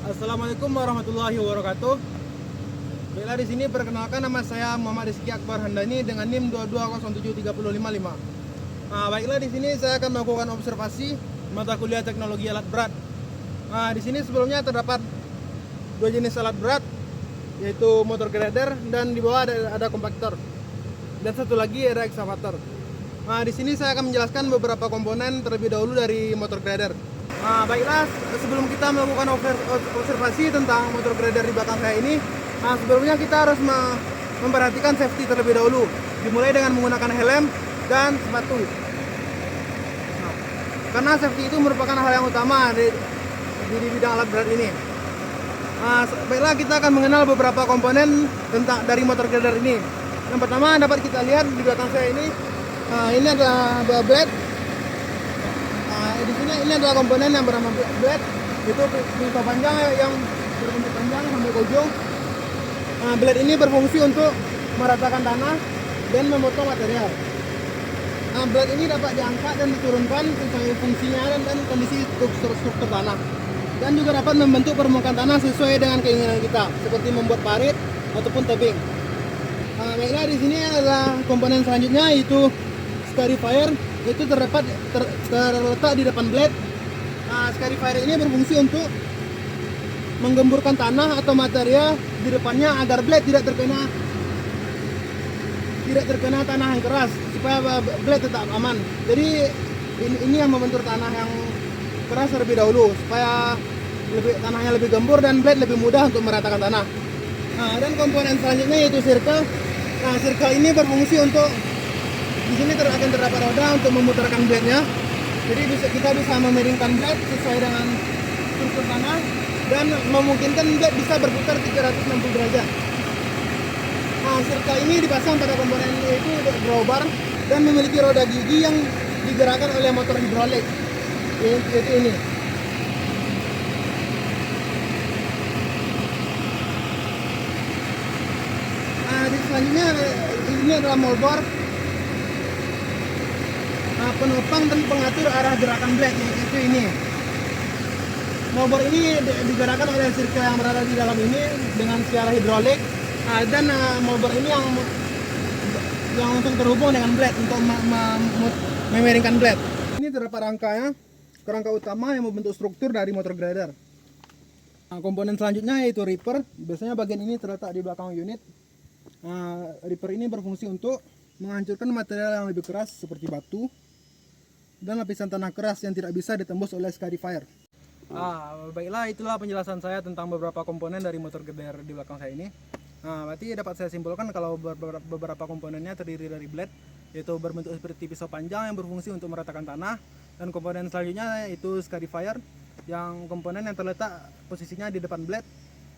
Assalamualaikum warahmatullahi wabarakatuh. Baiklah, di sini perkenalkan, nama saya Muhammad Rizky Akbar Handani dengan NIM 22073055. Baiklah, di sini saya akan melakukan observasi mata kuliah teknologi alat berat. Di sini sebelumnya terdapat dua jenis alat berat, yaitu motor grader dan di bawah ada kompaktor. Dan satu lagi ada ekskavator. Di sini saya akan menjelaskan beberapa komponen terlebih dahulu dari motor grader. Baiklah, sebelum kita melakukan observasi tentang motor grader di belakang saya ini, sebelumnya kita harus memperhatikan safety terlebih dahulu, dimulai dengan menggunakan helm dan sepatu. Karena safety itu merupakan hal yang utama di bidang alat berat ini. Baiklah, kita akan mengenal beberapa komponen dari motor grader ini. Yang pertama dapat kita lihat di belakang saya ini adalah blade. Di sini ini adalah komponen yang bernama blade, itu pisau panjang yang berbentuk panjang sampai ke ujung. Blade ini berfungsi untuk meratakan tanah dan memotong material. Blade ini dapat diangkat dan diturunkan sesuai fungsinya dan kondisi struktur tanah, dan juga dapat membentuk permukaan tanah sesuai dengan keinginan kita, seperti membuat parit ataupun tebing. Baiklah, di sini adalah komponen selanjutnya, yaitu scarifier. Itu terletak di depan blade. Scarifier ini berfungsi untuk menggemburkan tanah atau material di depannya agar blade tidak terkena tanah yang keras, supaya blade tetap aman. Jadi ini yang membentur tanah yang keras terlebih dahulu, supaya tanahnya lebih gembur dan blade lebih mudah untuk meratakan tanah. Dan komponen selanjutnya yaitu circle. Circle ini berfungsi untuk, di sini akan terdapat roda untuk memutarkan blade-nya. Jadi kita bisa memiringkan blade sesuai dengan struktur tanah dan memungkinkan blade bisa berputar 360 derajat. Circle ini dipasang pada komponen yaitu drawbar dan memiliki roda gigi yang digerakkan oleh motor hidrolik, yaitu ini. Selanjutnya ini adalah moldboard, penopang dan pengatur arah gerakan blade, yaitu ini. Moldboard ini digerakkan oleh circle yang berada di dalam ini dengan secara hidrolik, dan moldboard ini yang langsung terhubung dengan blade untuk memiringkan blade. Ini terdapat kerangka utama yang membentuk struktur dari motor grader. Komponen selanjutnya yaitu ripper. Biasanya bagian ini terletak di belakang unit. Ripper ini berfungsi untuk menghancurkan material yang lebih keras seperti batu dan lapisan tanah keras yang tidak bisa ditembus oleh scarifier. Baiklah, itulah penjelasan saya tentang beberapa komponen dari motor grader di belakang saya ini. Berarti dapat saya simpulkan kalau beberapa komponennya terdiri dari blade, yaitu berbentuk seperti pisau panjang yang berfungsi untuk meratakan tanah, dan komponen selanjutnya yaitu scarifier, yang komponen yang terletak posisinya di depan blade,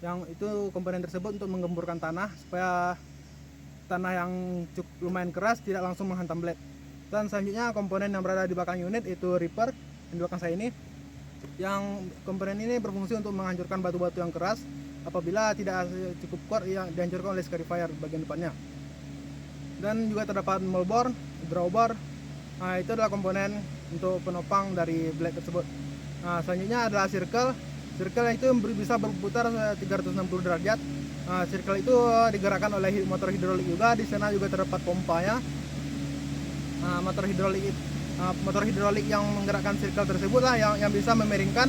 yang itu komponen tersebut untuk menggemburkan tanah supaya tanah yang cukup lumayan keras tidak langsung menghantam blade. Dan selanjutnya komponen yang berada di belakang unit itu ripper yang di belakang saya ini, yang komponen ini berfungsi untuk menghancurkan batu-batu yang keras apabila tidak cukup kuat yang dihancurkan oleh scarifier bagian depannya. Dan juga terdapat moldboard, drawbar. Itu adalah komponen untuk penopang dari blade tersebut. Selanjutnya adalah circle. Circle itu bisa berputar 360 derajat. Circle itu digerakkan oleh motor hidrolik juga. Di sana juga terdapat pompanya. Motor hidrolik yang menggerakkan circle tersebut lah yang bisa memiringkan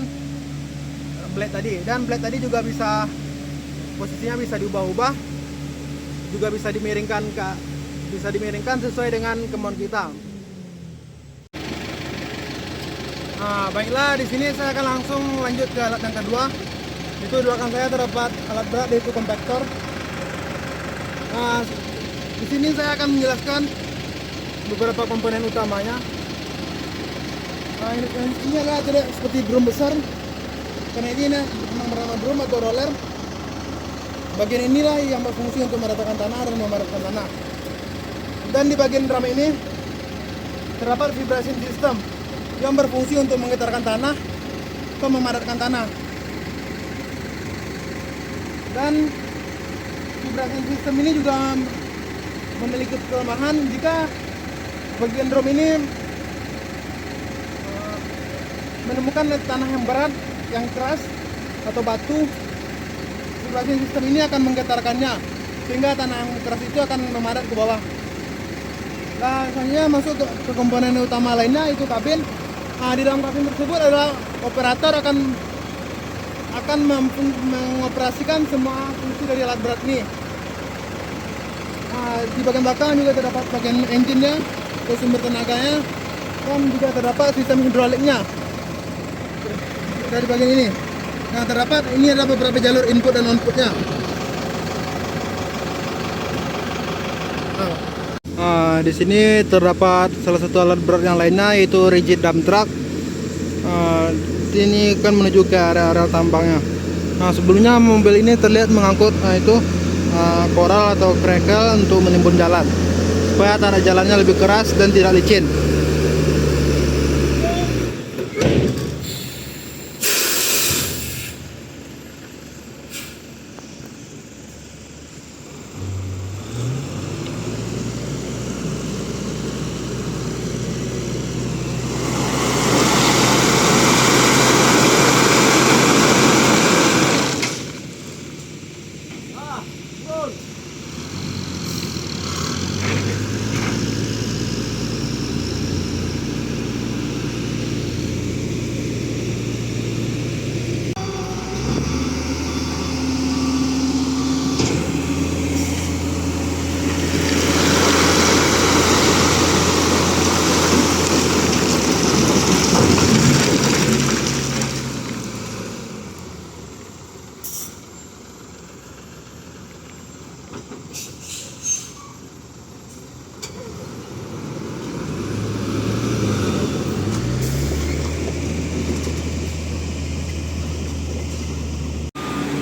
blade tadi. Dan blade tadi juga bisa posisinya bisa diubah-ubah, juga bisa dimiringkan sesuai dengan kemauan kita. Baiklah, di sini saya akan langsung lanjut ke alat yang kedua. Itu di belakang saya terdapat alat berat, yaitu kompaktor. Di sini saya akan menjelaskan beberapa komponen utamanya. Ini adalah tidak seperti drum besar, karena ini memang bernama drum atau roller. Bagian inilah yang berfungsi untuk meratakan tanah dan memadatkan tanah. Dan di bagian drum ini terdapat vibration system yang berfungsi untuk menggetarkan tanah atau memadatkan tanah. Dan vibration system ini juga memiliki kelemahan jika bagian drum ini menemukan tanah yang berat, yang keras, atau batu, vibrasi sistem ini akan menggetarkannya sehingga tanah yang keras itu akan memadat ke bawah. Nah, selanjutnya masuk ke komponen utama lainnya, itu kabin. Nah, di dalam kabin tersebut adalah operator akan mengoperasikan semua fungsi dari alat berat ini. Nah, di bagian belakang juga terdapat bagian engine-nya atau sumber tenaganya, dan juga terdapat sistem hidroliknya dari bagian ini. Nah, terdapat ini ada beberapa jalur input dan outputnya. Di sini terdapat salah satu alat berat yang lainnya, yaitu rigid dump truck. Ini kan menuju ke area tambangnya. Nah, sebelumnya mobil ini terlihat mengangkut koral atau krekel untuk menimbun jalan supaya tanah jalannya lebih keras dan tidak licin.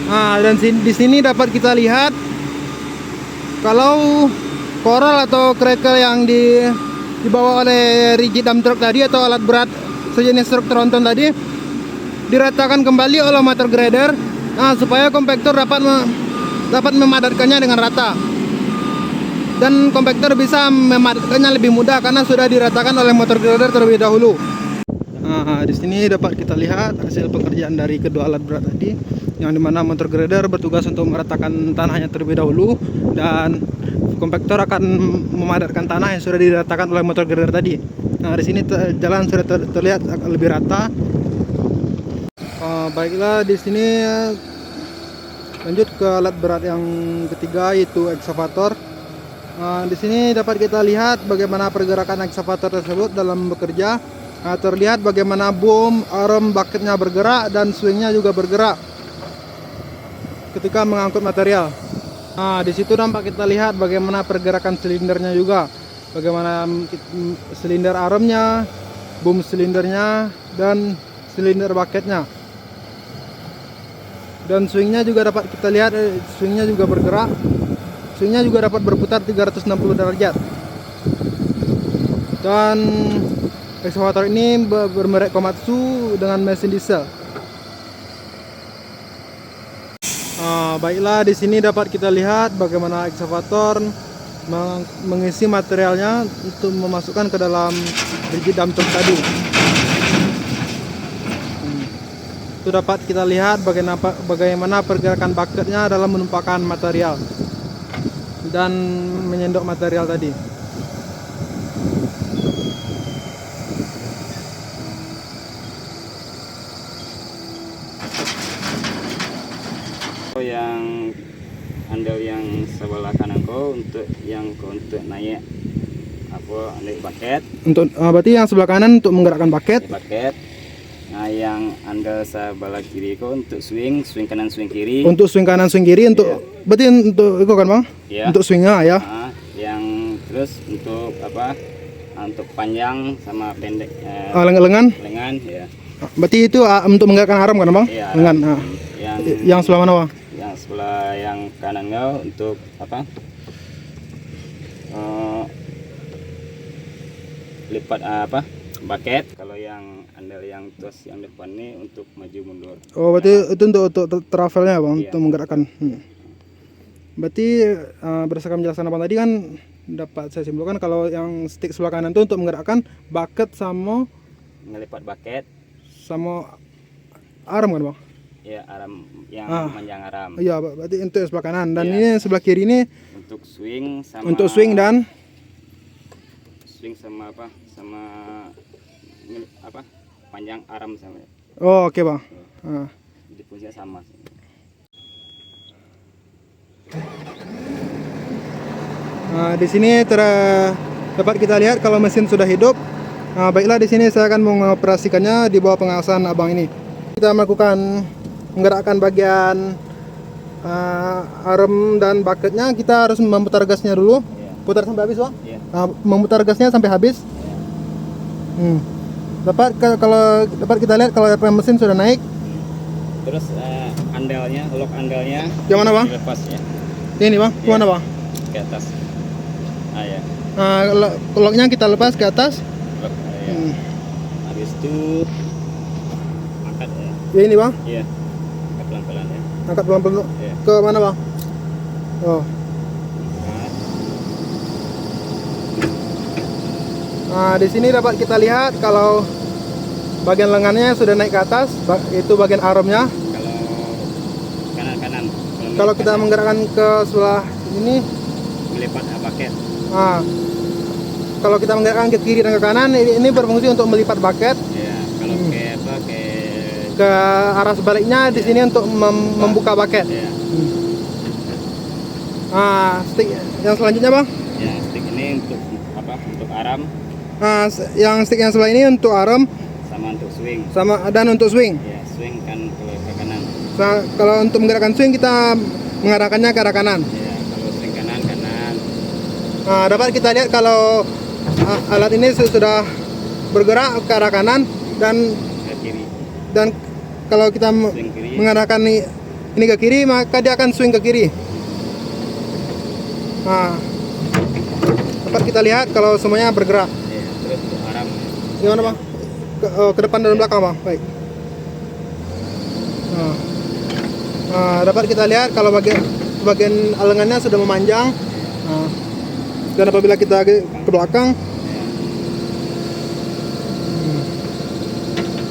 Nah, dan di sini dapat kita lihat kalau koral atau krekel yang dibawa oleh rigid dump truck tadi atau alat berat sejenis truk tronton tadi diratakan kembali oleh motor grader, supaya kompaktor dapat memadatkannya dengan rata, dan kompaktor bisa memadatkannya lebih mudah karena sudah diratakan oleh motor grader terlebih dahulu. Nah, di sini dapat kita lihat hasil pekerjaan dari kedua alat berat tadi, yang dimana motor grader bertugas untuk meratakan tanahnya terlebih dahulu dan kompaktor akan memadatkan tanah yang sudah diratakan oleh motor grader tadi. Nah, di sini jalan sudah terlihat lebih rata. Baiklah, di sini lanjut ke alat berat yang ketiga, yaitu ekskavator. Di sini dapat kita lihat bagaimana pergerakan ekskavator tersebut dalam bekerja. Terlihat bagaimana boom, arm, bucketnya bergerak dan swingnya juga bergerak ketika mengangkut material. Di situ nampak kita lihat bagaimana pergerakan silindernya juga, bagaimana silinder armnya, boom silindernya, dan silinder bucketnya. Dan swingnya juga dapat kita lihat, swingnya juga bergerak. Swingnya juga dapat berputar 360 derajat. Dan ekskavator ini bermerek Komatsu dengan mesin diesel. Baiklah, di sini dapat kita lihat bagaimana ekskavator mengisi materialnya untuk memasukkan ke dalam rigid dump truck tadi. Itu dapat kita lihat bagaimana pergerakan bucketnya dalam menumpahkan material dan menyendok material tadi. Yang andal yang sebelah kanan kau untuk naik naik bucket. Untuk berarti yang sebelah kanan untuk menggerakkan bucket. Nah, yang andal sebelah kiri kau untuk swing kanan swing kiri. Untuk swing kanan swing kiri untuk berarti untuk itu kan Bang? Iya. Untuk swingnya ya. Yang terus untuk untuk panjang sama pendek. Lengan. Lengan ya. Berarti itu untuk menggerakkan arm kan Bang? Iya, Lengan. Yang sebelah mana Bang? Yang sebelah yang kanan kau untuk lipat bucket. Kalau yang andal yang tos yang depan ini untuk maju mundur. Oh, berarti itu untuk travelnya Bang, Iya. untuk menggerakkan. Berarti berdasarkan penjelasan Abang tadi kan dapat saya simpulkan kalau yang stick sebelah kanan itu untuk menggerakkan bucket sama ngelipat bucket sama arm kan Bang? ya aram yang Ah. panjang aram. Iya, berarti untuk sebelah kanan dan Iya. ini sebelah kiri ini Untuk swing sama swing sama apa? Sama apa? Panjang aram sama. oh oke bang. Ah. Jadi fungsinya sama. Nah, di sini dapat kita lihat kalau mesin sudah hidup. Nah, baiklah di sini saya akan mengoperasikannya di bawah pengawasan abang ini. Kita melakukan menggerakkan bagian arm dan bucketnya. Kita harus memutar gasnya dulu. Iya. Putar sampai habis bang. Iya. Nah, memutar gasnya sampai habis. Iya. Kalau dapat kita lihat kalau RPM mesin sudah naik. Terus andelnya, lock andelnya Yang mana bang? dilepas ya Ini bang, Iya. kemana bang? ke atas. Ah ya, Nah, locknya kita lepas ke atas. lock. Ya. Habis itu angkat ya. Ya ini bang, Iya. Angkat pelan-pelan ya. angkat pelan-pelan. Iya. Ke mana bang? Oh. Angkat. Nah, di sini dapat kita lihat kalau bagian lengannya sudah naik ke atas, itu bagian armnya. Kalau kanan-kanan. Kalau kita menggerakkan ke sebelah ini, melipat bucket. nah, kalau kita menggerakkan ke kiri dan ke kanan, ini berfungsi untuk melipat bucket. Ya, kalau ke apa Ke arah sebaliknya di sini untuk membuka bucket. ya, Nah, stick yang selanjutnya bang. yang stick ini untuk apa? Untuk aram Nah, yang stick yang sebelah ini untuk arm sama untuk swing. dan untuk swing. Ya, swing kan kalau ke kanan. Nah, kalau untuk menggerakkan swing kita mengarahkannya ke arah kanan. Ya, kalau swing kanan. Nah, dapat kita lihat kalau alat ini sudah bergerak ke arah kanan Ke kiri. dan kalau kita Swing kiri. mengarahkan ini ke kiri maka dia akan swing ke kiri. Nah, dapat kita lihat kalau semuanya bergerak. Ya, terus untuk aram. Gimana bang? Ke depan dan belakang bang. Baik. Nah, dapat kita lihat kalau bagian lengannya sudah memanjang. Nah, dan apabila kita ke belakang,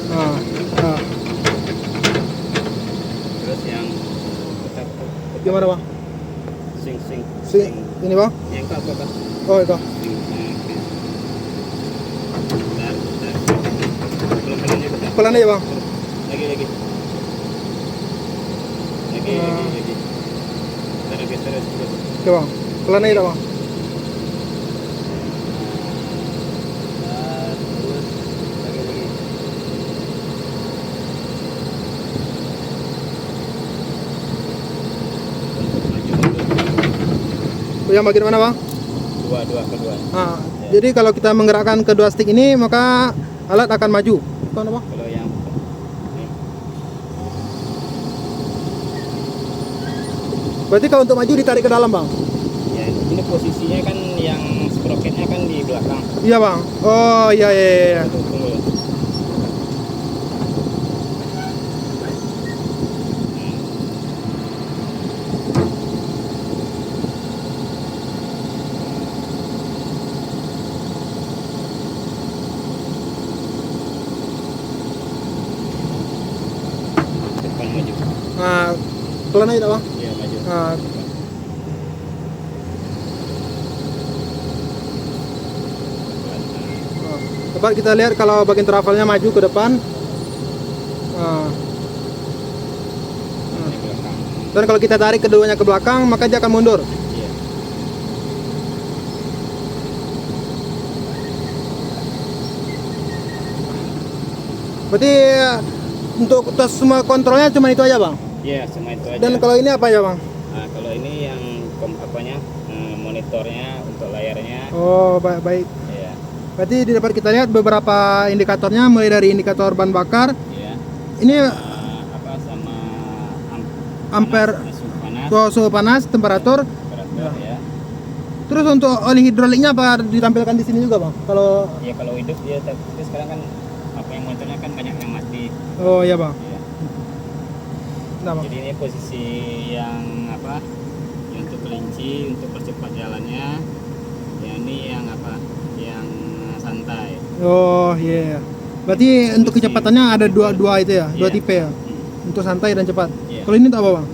nah, Terus yang tetap gimana bang? swing. Ini bang? Yang ke apa? Oh itu. Swing. Bentar. Pelan-pelan ya, bentar. Pelan aja bang. Lagi. Lagi. Terus. Oke bang. Pelan aja bang. Terus lagi. Maju mundur. Yang bagian mana bang? Kedua. Nah, jadi kalau kita menggerakkan kedua stick ini maka alat akan maju. Mana bang? Kalau yang ini, Berarti kalau untuk maju ditarik ke dalam bang? ya ini posisinya kan yang sprocketnya kan di belakang. Iya bang. Oh iya. Tunggu. Depan maju. Nah, pelan aja bang. Iya maju. Nah, dapat kita lihat kalau bagian travelnya maju ke depan. Nah, Di belakang. dan kalau kita tarik keduanya ke belakang maka dia akan mundur. Iya. Berarti untuk semua kontrolnya cuma itu aja bang. Iya, cuma itu aja. Dan kalau ini apa ya bang? Nah, kalau ini yang monitornya untuk layarnya. Oh baik. Iya. Berarti dapat kita lihat beberapa indikatornya mulai dari indikator bahan bakar. Iya. Ini Apa sama ampere, suhu panas, temperatur. ya. Terus untuk oli hidroliknya apa ditampilkan di sini juga bang? Kalau Ya kalau hidup dia tapi sekarang kan apa yang motornya kan banyak yang mati. oh iya bang. Iya. Nah, bang. Jadi ini posisi yang apa? Yang untuk kelinci untuk percepat jalannya. Yang ini yang apa? Yang santai. Oh iya. Berarti untuk kecepatannya ada dua itu ya, dua Iya. tipe ya. untuk santai dan cepat. Iya. Kalau ini untuk apa bang?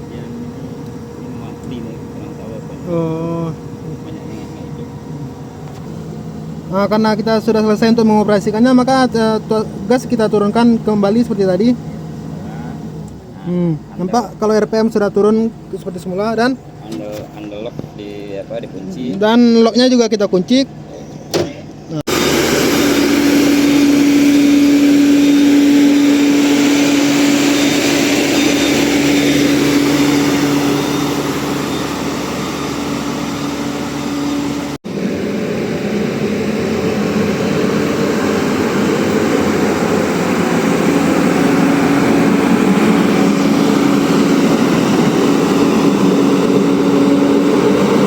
Yang ini mati nih, kurang tahu apa. Oh, Banyak yang nggak hidup. nah, karena kita sudah selesai untuk mengoperasikannya, maka gas kita turunkan kembali seperti tadi. Nampak kalau RPM sudah turun seperti semula dan Underlock di apa dikunci. locknya juga kita kunci.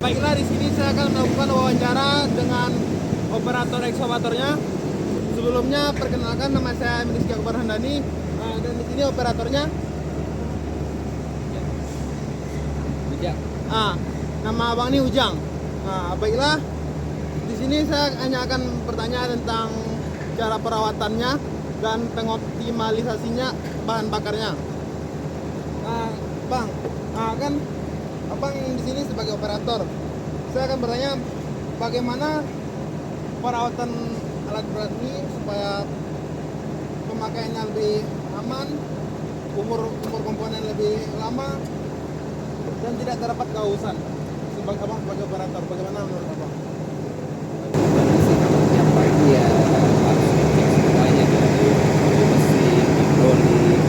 Baiklah, di sini saya akan melakukan wawancara dengan operator ekskavatornya. Sebelumnya perkenalkan, nama saya Rizky Akbar Handani, dan di sini operatornya. Ujang. Nama abang ini Ujang. Baiklah, di sini saya hanya akan bertanya tentang cara perawatannya dan pengoptimalisasinya bahan bakarnya. Bang, kan abang di sini sebagai operator. Saya akan bertanya bagaimana perawatan alat berat ini supaya pemakaiannya lebih aman, umur komponen lebih lama, dan tidak terdapat kehausan. Sebagai abang sebagai operator, bagaimana menurut abang? Tiap pagi ya harus ngecek semuanya dari mesin, hidrolik,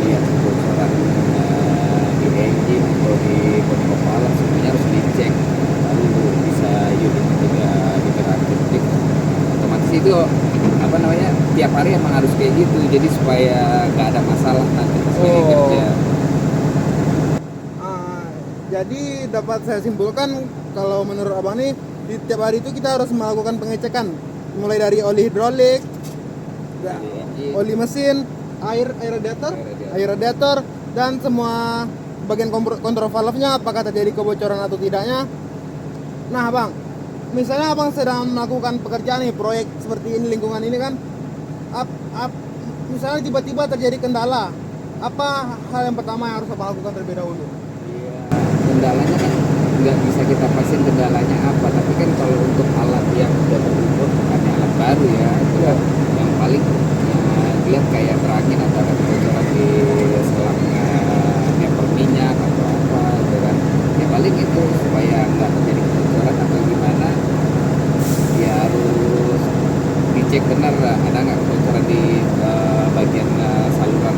lihat kebocoran di engine atau di bodi kepala, semuanya harus dicek, lalu bisa unitnya juga digerakkan. Jadi otomatis itu apa namanya, tiap hari emang harus kayak gitu, jadi supaya nggak ada masalah nanti pas lagi kerja. Jadi dapat saya simpulkan kalau menurut abang nih, di tiap hari itu kita harus melakukan pengecekan, mulai dari oli hidrolik, oli mesin, air radiator, dan semua bagian kontrol valve-nya apakah terjadi kebocoran atau tidaknya. Nah bang, misalnya abang sedang melakukan pekerjaan nih, proyek seperti ini, lingkungan ini kan, misalnya tiba-tiba terjadi kendala, apa hal yang pertama yang harus abang lakukan terlebih dahulu? Kendalanya kan nggak bisa kita pasin kendalanya apa, tapi kan kalau untuk alat yang udah berumur, bukannya alat baru ya, itu kan yang paling dilihat kayak berangin atau ada kebocoran di selangnya ember minyak atau apa gitu kan, ya paling itu supaya nggak terjadi kebocoran atau gimana ya harus dicek benar ada nggak kebocoran di bagian saluran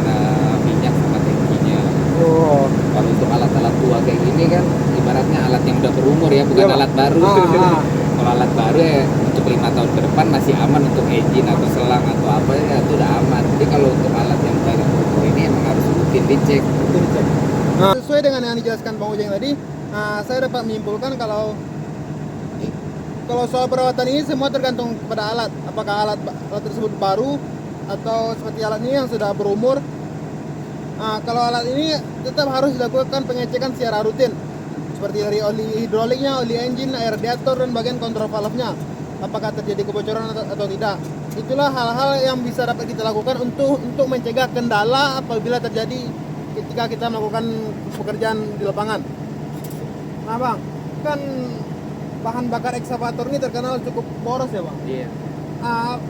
minyak sama tangkinya. Kalau untuk alat-alat tua kayak gini kan ibaratnya alat yang udah berumur ya, bukan alat baru. Kalau alat baru ya untuk 5 tahun ke depan masih aman, untuk engine atau selang atau apa ya itu udah aman. Jadi kalau untuk alat yang udah berumur ini emang harus rutin dicek. Sesuai dengan yang dijelaskan Bang Ujang tadi, saya dapat menyimpulkan kalau soal perawatan ini semua tergantung pada alat. Apakah alat tersebut baru atau seperti alat ini yang sudah berumur. Kalau alat ini tetap harus dilakukan pengecekan secara rutin, seperti dari oli hidroliknya, oli engine, air radiator, dan bagian kontrol valve-nya, apakah terjadi kebocoran atau tidak. Itulah hal-hal yang bisa dapat kita lakukan untuk mencegah kendala apabila terjadi ketika kita melakukan pekerjaan di lapangan. Nah bang, kan bahan bakar ekskavator ini terkenal cukup boros ya bang. Iya.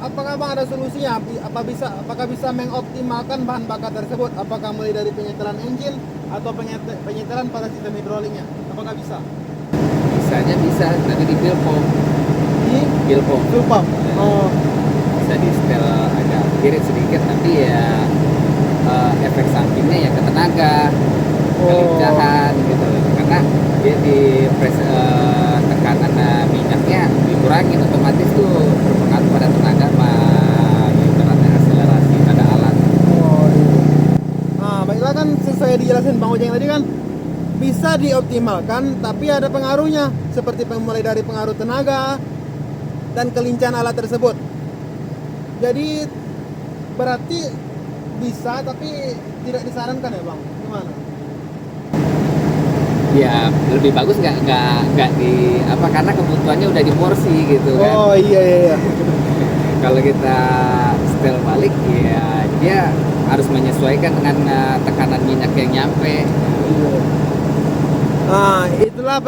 Apakah bang ada solusinya? Apakah bisa mengoptimalkan bahan bakar tersebut? Apakah mulai dari penyetelan engine atau penyetelan pada sistem hidroliknya? Apakah bisa? Bisanya bisa, nanti di fill pump. Di Fill pump. full pump. Oh, Bisa di setel agak irit sedikit, tapi ya efek sampingnya ya ke tenaga, kelincahan gitu. Karena dia di tekanan minyaknya dikurangin, otomatis tuh berpengaruh pada tenaga ibaratnya akselerasi pada alat. Baiklah, kan sesuai dijelasin Bang Ujang tadi kan bisa dioptimalkan, tapi ada pengaruhnya, seperti mulai dari pengaruh tenaga dan kelincahan alat tersebut. Jadi berarti bisa, tapi tidak disarankan ya bang? Gimana? Ya lebih bagus nggak di apa, karena kebutuhannya udah diporsi gitu kan. Oh iya. Kalau kita setel balik ya jadi dia harus menyesuaikan dengan tekanan minyak yang nyampe. Nah, itulah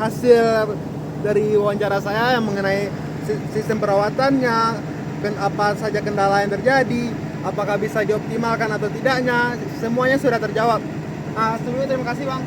hasil dari wawancara saya yang mengenai sistem perawatannya, apa saja kendala yang terjadi, apakah bisa dioptimalkan atau tidaknya, semuanya sudah terjawab. Nah, sebelumnya terima kasih Bang.